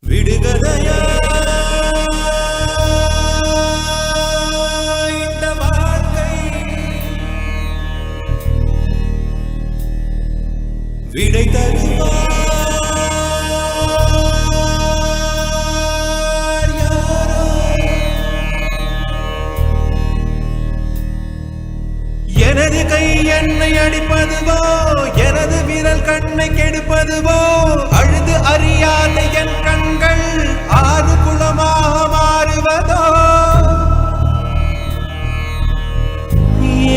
விடுகதையா இந்த வாழ்க்கை விடை தருவார் யாரோ எனது கை என்னை அடிப்பதுவோ எனது விரல் கண்ணை கெடுப்பதுவோ அழுது அறியாத என் கண்கள் ஆறு குளமாக மாறுவதோ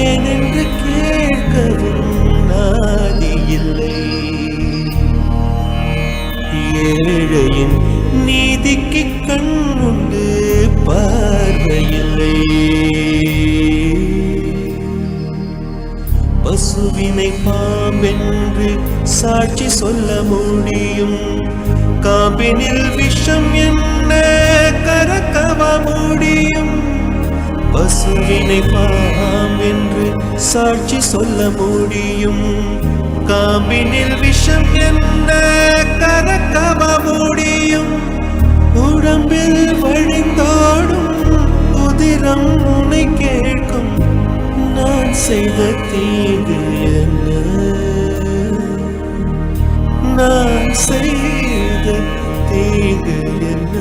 ஏனென்று கேட்கவும் நாதி இல்லை ஏழையின் நீதிக்கு கண்ணுண்டு பார்வையில்லை பசுவினை பாம்பென்று சாட்சி சொல்ல முடியும் காம்பினில் விஷம் என்ன கறக்கவ முடியும் பசுவினை பாம்பென்று சாட்சி சொல்ல முடியும் காம்பினில் விஷம் என்ன கறக்கவ முடியும் உடம்பில் வழிந்தோடும் உதிரம் உனை கேட்கும் நான் செய்த தீங்கு என்ன நான் செய்த தீங்கு என்ன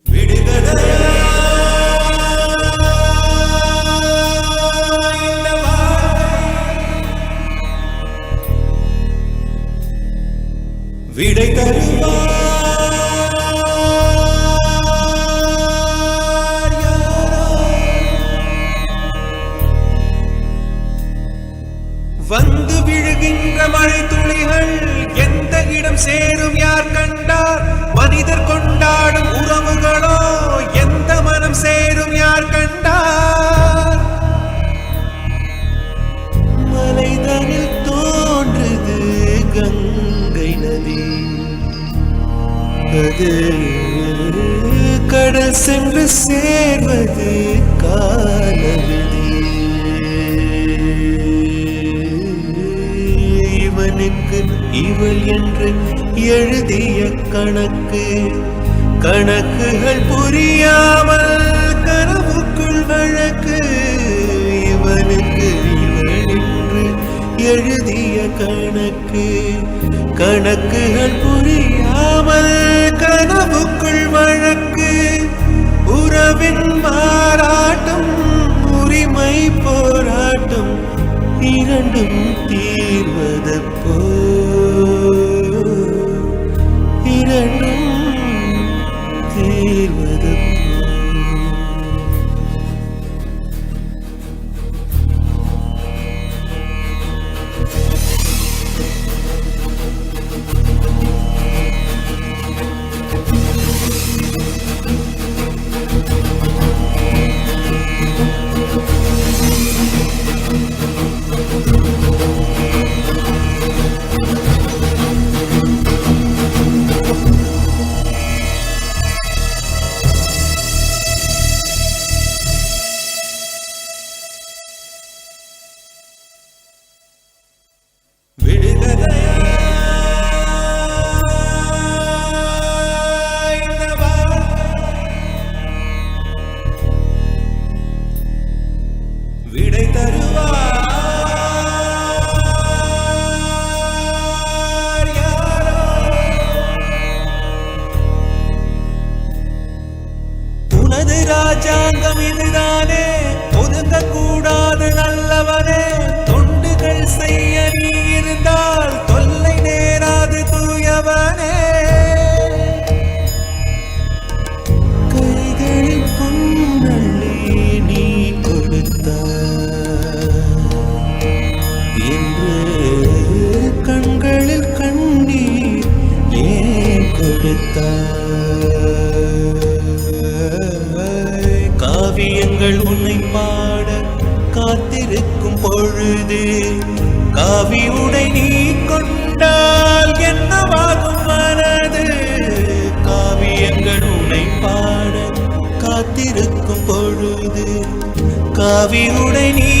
விடுகதையா இந்த வாழ்க்கை விடை தருவார் வந்து விழுகின்ற மழை துளிகள் எந்த இடம் சேரும் யார் கண்டார் மனிதர் கொண்டாடும் உறவுகளோ எந்த மனம் சேரும் யார் கண்டார் மலைதனில் தோன்றுது கங்கை நதி அது கடல் சென்று சேர்வது காலவிதி இவனுக்கு இவள் என்று எழுதிய கணக்கு கணக்குகள் புரியாமல் கனவுக்குள் வழக்கு இவனுக்கு இவள் என்று எழுதிய கணக்கு கணக்குகள் புரியாமல் கனவுக்குள் வழக்கு உறவின் மாறாட்டம் உரிமை போராட்டம் இரண்டும் தீர்வதப்போ இரண்டும் தீர்வதப்போ விடை தருவார் யாரோ உனது ராஜாங்கம் இதுதானே ஒதுங்க கூடாது நல்லவனே தொண்டுகள் செய்ய நீ இருந்தால் தொல்லை நேராது தூயவனே கைகளில் பொன்னள்ளி நீ கண்களில் கண்ணீர் ஏன் கொடுத்தாய் காவியங்கள் உன்னை பாட காத்திருக்கும் பொழுது காவி உடை நீ கொண்டால் என்னவாகும் மனது காவியங்கள் உன்னை பாட காத்திருக்கும் பொழுது காவி உடை நீ